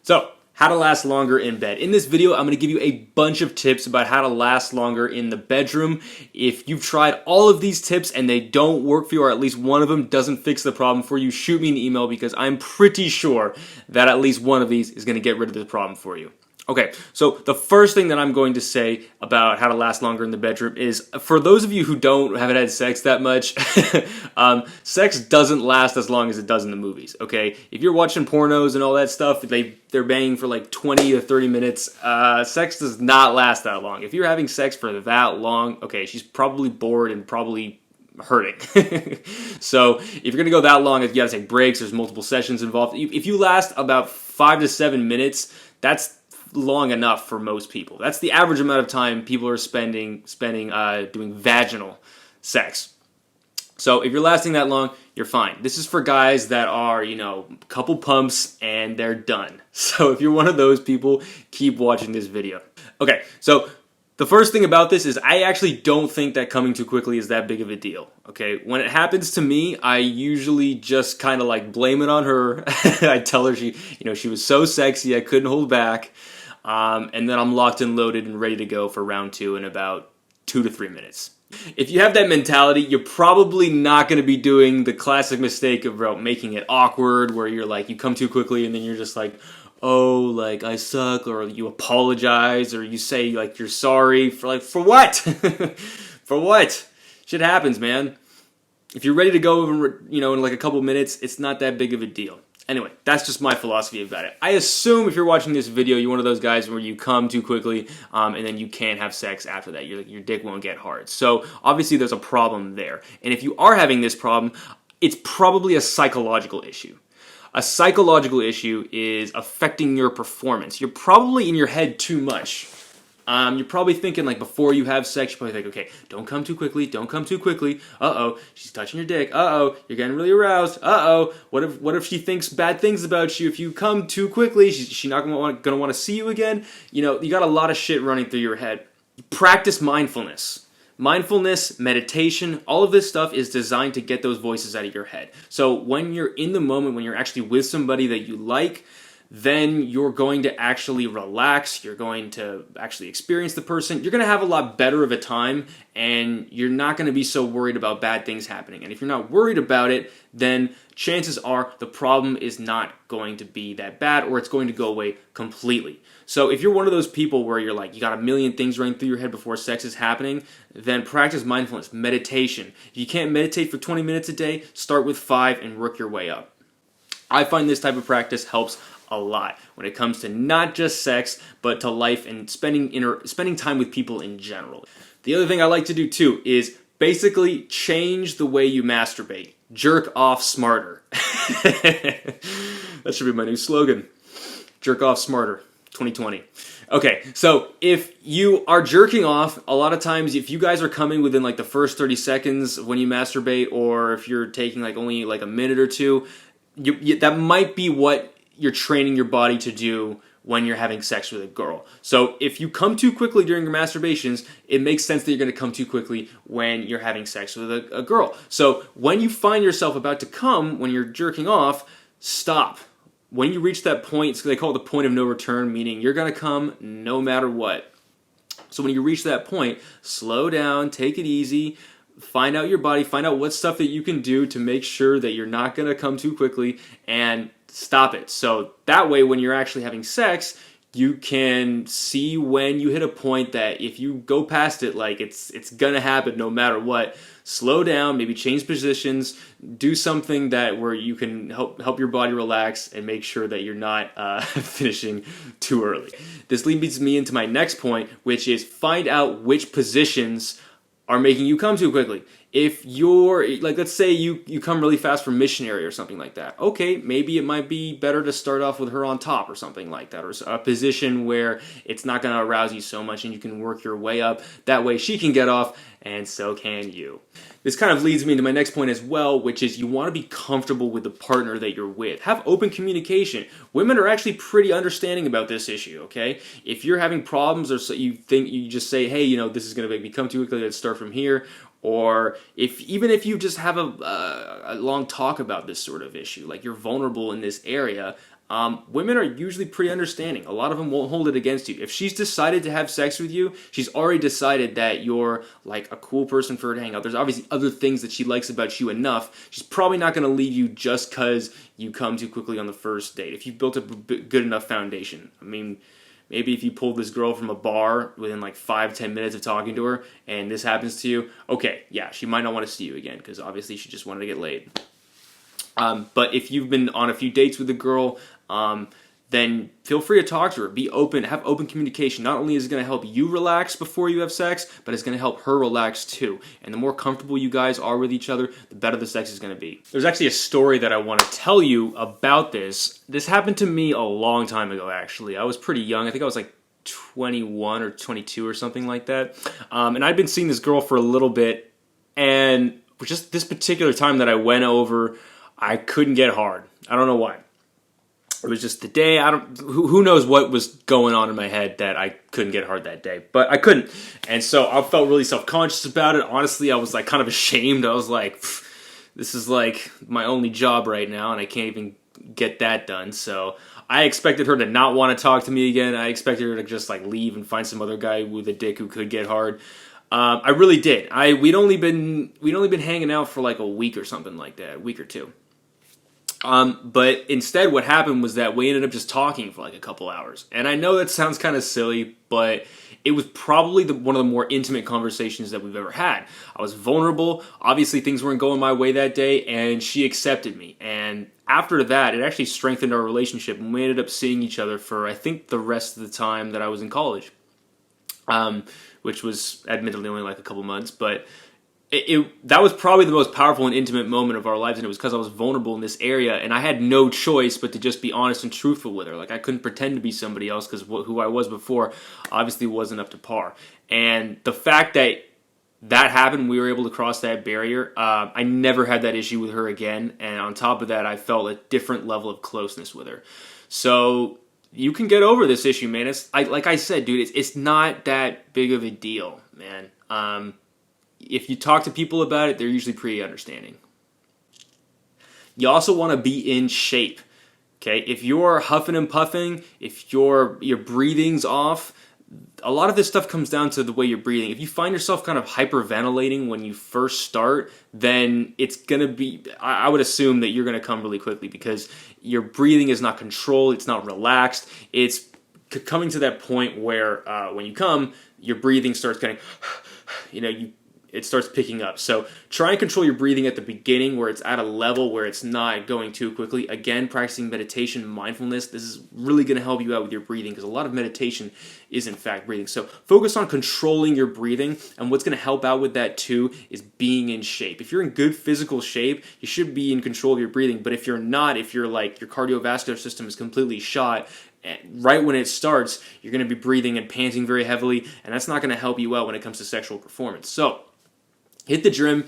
So, how to last longer in bed. In this video, I'm going to give you a bunch of tips about how to last longer in the bedroom. If you've tried all of these tips and they don't work for you, or at least one of them doesn't fix the problem for you, shoot me an email because I'm pretty sure that at least one of these is going to get rid of the problem for you. Okay, so the first thing that I'm going to say about how to last longer in the bedroom is, for those of you who haven't had sex that much, sex doesn't last as long as it does in the movies, okay? If you're watching pornos and all that stuff, they're banging for like 20 to 30 minutes. Sex does not last that long. If you're having sex for that long, okay, she's probably bored and probably hurting. So if you're gonna go that long, you gotta take breaks. There's multiple sessions involved. If you last about 5 to 7 minutes, that's long enough for most people. That's the average amount of time people are spending doing vaginal sex. So if you're lasting that long, you're fine. This is for guys that are, a couple pumps and they're done. So if you're one of those people, keep watching this video. Okay, so the first thing about this is I actually don't think that coming too quickly is that big of a deal. Okay, when it happens to me, I usually just kind of like blame it on her. I tell her she was so sexy, I couldn't hold back. And then I'm locked and loaded and ready to go for round 2 in about 2 to 3 minutes. If you have that mentality, you're probably not going to be doing the classic mistake of making it awkward, where you're like, you come too quickly and then you're just like, oh, like, I suck, or you apologize, or you say, like, you're sorry for what? For what? Shit happens, man. If you're ready to go, in like a couple minutes, it's not that big of a deal. Anyway, that's just my philosophy about it. I assume if you're watching this video, you're one of those guys where you come too quickly and then you can't have sex after that. Your dick won't get hard. So obviously there's a problem there. And if you are having this problem, it's probably a psychological issue. A psychological issue is affecting your performance. You're probably in your head too much. You're probably thinking, like, before you have sex, you probably think, okay, don't come too quickly, don't come too quickly. Uh-oh, she's touching your dick. Uh-oh, you're getting really aroused. Uh-oh, what if she thinks bad things about you if you come too quickly? She's not gonna want to see you again? You got a lot of shit running through your head. Practice mindfulness. Mindfulness, meditation, all of this stuff is designed to get those voices out of your head. So when you're in the moment, when you're actually with somebody that you like, then you're going to actually relax, you're going to actually experience the person, you're going to have a lot better of a time, and you're not going to be so worried about bad things happening. And if you're not worried about it, then chances are the problem is not going to be that bad, or it's going to go away completely. So if you're one of those people where you're like, you got a million things running through your head before sex is happening, then practice mindfulness, meditation. If you can't meditate for 20 minutes a day, start with 5 and work your way up. I find this type of practice helps a lot when it comes to not just sex, but to life and spending time with people in general. The other thing I like to do too is basically change the way you masturbate. Jerk off smarter. That should be my new slogan. Jerk off smarter, 2020. Okay, so if you are jerking off, a lot of times if you guys are coming within like the first 30 seconds when you masturbate, or if you're taking like only like a minute or two, that might be what you're training your body to do when you're having sex with a girl. So if you come too quickly during your masturbations, it makes sense that you're going to come too quickly when you're having sex with a girl. So when you find yourself about to come, when you're jerking off, stop. When you reach that point, they call it the point of no return, meaning you're going to come no matter what. So when you reach that point, slow down, take it easy, find out your body, find out what stuff that you can do to make sure that you're not going to come too quickly, and stop it. So that way, when you're actually having sex, you can see when you hit a point that if you go past it, like it's gonna happen no matter what. Slow down, maybe change positions, do something where you can help your body relax and make sure that you're not finishing too early. This leads me into my next point, which is find out which positions are making you come too quickly. If you're, like, let's say you come really fast from missionary or something like that. Okay, maybe it might be better to start off with her on top or something like that, or a position where it's not going to arouse you so much and you can work your way up. That way she can get off and so can you. This kind of leads me into my next point as well, which is you want to be comfortable with the partner that you're with. Have open communication. Women are actually pretty understanding about this issue, okay? If you're having problems or so you think you just say, hey, this is going to make me come too quickly, let's start from here. or even if you just have a long talk about this sort of issue, like you're vulnerable in this area, women are usually pretty understanding. A lot of them won't hold it against you. If she's decided to have sex with you, she's already decided that you're like a cool person for her to hang out. There's obviously other things that she likes about you enough. She's probably not going to leave you just because you come too quickly on the first date. If you've built a good enough foundation. I mean, maybe if you pulled this girl from a bar within like 5-10 minutes of talking to her and this happens to you, okay, yeah, she might not want to see you again because obviously she just wanted to get laid. But if you've been on a few dates with a girl, then feel free to talk to her. Be open, have open communication. Not only is it going to help you relax before you have sex, but it's going to help her relax too. And the more comfortable you guys are with each other, the better the sex is going to be. There's actually a story that I want to tell you about this. This happened to me a long time ago, actually. I was pretty young. I think I was like 21 or 22 or something like that. And I'd been seeing this girl for a little bit, and just this particular time that I went over, I couldn't get hard. I don't know why. It was just the day. Who knows what was going on in my head that I couldn't get hard that day, but I couldn't, and so I felt really self-conscious about it. Honestly, I was like kind of ashamed. I was like, this is like my only job right now, and I can't even get that done. So I expected her to not want to talk to me again. I expected her to just like leave and find some other guy with a dick who could get hard. I really did. We'd only been hanging out for like a week or something like that, a week or two. But instead what happened was that we ended up just talking for like a couple hours. And I know that sounds kind of silly, but it was probably one of the more intimate conversations that we've ever had. I was vulnerable. Obviously things weren't going my way that day, and she accepted me. And after that, it actually strengthened our relationship, and we ended up seeing each other for, I think, the rest of the time that I was in college. Which was admittedly only like a couple months, but that was probably the most powerful and intimate moment of our lives, and it was because I was vulnerable in this area, and I had no choice but to just be honest and truthful with her. Like, I couldn't pretend to be somebody else because who I was before obviously wasn't up to par. And the fact that happened, we were able to cross that barrier. I never had that issue with her again, and on top of that, I felt a different level of closeness with her. So you can get over this issue, man. Like I said, dude, it's not that big of a deal, man. If you talk to people about it, they're usually pretty understanding. You also want to be in shape, okay? If you're huffing and puffing, if your breathing's off, a lot of this stuff comes down to the way you're breathing. If you find yourself kind of hyperventilating when you first start, then it's going to be, I would assume that you're going to come really quickly because your breathing is not controlled, it's not relaxed. It's coming to that point where when you come, your breathing starts getting, it starts picking up. So try and control your breathing at the beginning where it's at a level where it's not going too quickly. Again, practicing meditation, mindfulness, this is really going to help you out with your breathing because a lot of meditation is in fact breathing. So focus on controlling your breathing, and what's going to help out with that too is being in shape. If you're in good physical shape, you should be in control of your breathing, but if you're not, if you're like your cardiovascular system is completely shot, right when it starts, you're going to be breathing and panting very heavily, and that's not going to help you out when it comes to sexual performance. So hit the gym,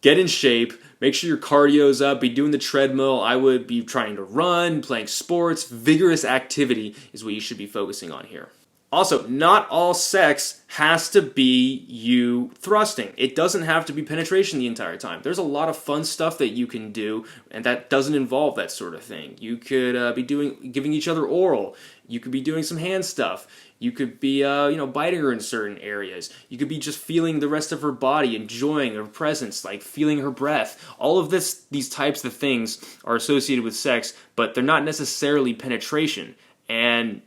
get in shape, make sure your cardio's up, be doing the treadmill. I would be trying to run, playing sports. Vigorous activity is what you should be focusing on here. Also, not all sex has to be you thrusting. It doesn't have to be penetration the entire time. There's a lot of fun stuff that you can do, and that doesn't involve that sort of thing. You could be giving each other oral. You could be doing some hand stuff. You could be, biting her in certain areas. You could be just feeling the rest of her body, enjoying her presence, like feeling her breath. All of these types of things are associated with sex, but they're not necessarily penetration. And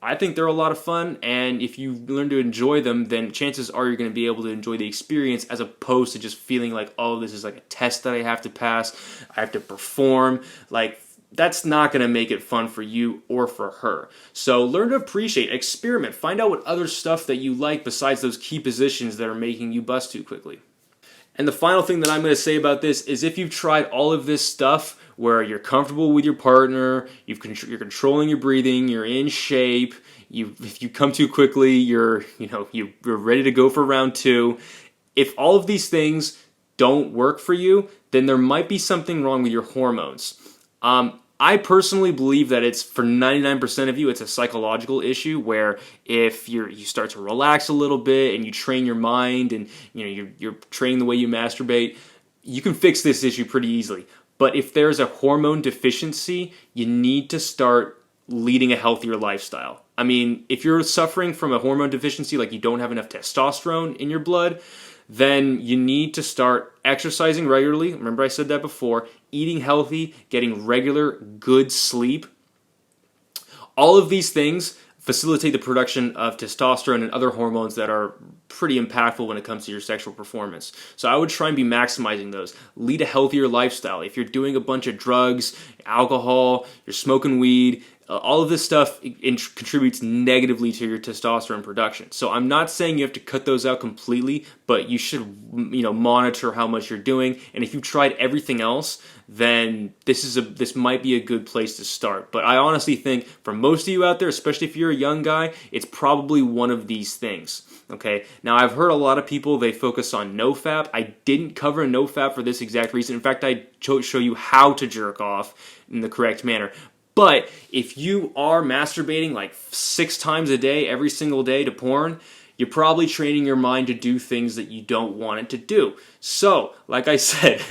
I think they're a lot of fun, and if you learn to enjoy them, then chances are you're going to be able to enjoy the experience as opposed to just feeling like, oh, this is like a test that I have to pass, I have to perform. Like, that's not going to make it fun for you or for her. So learn to appreciate, experiment, find out what other stuff that you like besides those key positions that are making you bust too quickly. And the final thing that I'm going to say about this is if you've tried all of this stuff where you're comfortable with your partner, you're controlling your breathing, you're in shape, if you come too quickly, you're ready to go for round 2. If all of these things don't work for you, then there might be something wrong with your hormones. I personally believe that it's, for 99% of you, it's a psychological issue where if you start to relax a little bit and you train your mind and you're training the way you masturbate, you can fix this issue pretty easily. But if there's a hormone deficiency, you need to start leading a healthier lifestyle. I mean, if you're suffering from a hormone deficiency, like you don't have enough testosterone in your blood, then you need to start exercising regularly. Remember I said that before. Eating healthy, getting regular, good sleep. All of these things facilitate the production of testosterone and other hormones that are pretty impactful when it comes to your sexual performance. So I would try and be maximizing those. Lead a healthier lifestyle. If you're doing a bunch of drugs, alcohol, you're smoking weed, all of this stuff contributes negatively to your testosterone production. So I'm not saying you have to cut those out completely, but you should, monitor how much you're doing. And if you've tried everything else, then this might be a good place to start. But I honestly think for most of you out there, especially if you're a young guy, it's probably one of these things. Okay. Now I've heard a lot of people, they focus on NoFap. I didn't cover NoFap for this exact reason. In fact, I show you how to jerk off in the correct manner. But if you are masturbating like 6 times a day, every single day to porn, you're probably training your mind to do things that you don't want it to do. So, like I said,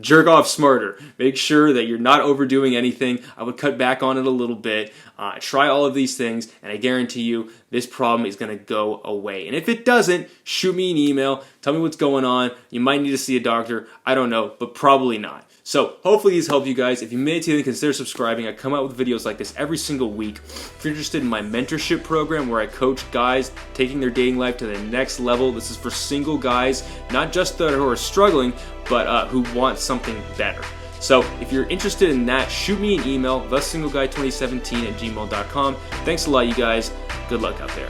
jerk off smarter. Make sure that you're not overdoing anything. I would cut back on it a little bit. Try all of these things, and I guarantee you this problem is going to go away. And if it doesn't, shoot me an email. Tell me what's going on. You might need to see a doctor. I don't know, but probably not. So hopefully these help you guys. If you made it to the end, consider subscribing. I come out with videos like this every single week. If you're interested in my mentorship program where I coach guys taking their dating life to the next level, this is for single guys, not just that who are struggling, but who want something better. So if you're interested in that, shoot me an email, TheSingleGuy2017 @gmail.com. Thanks a lot, you guys. Good luck out there.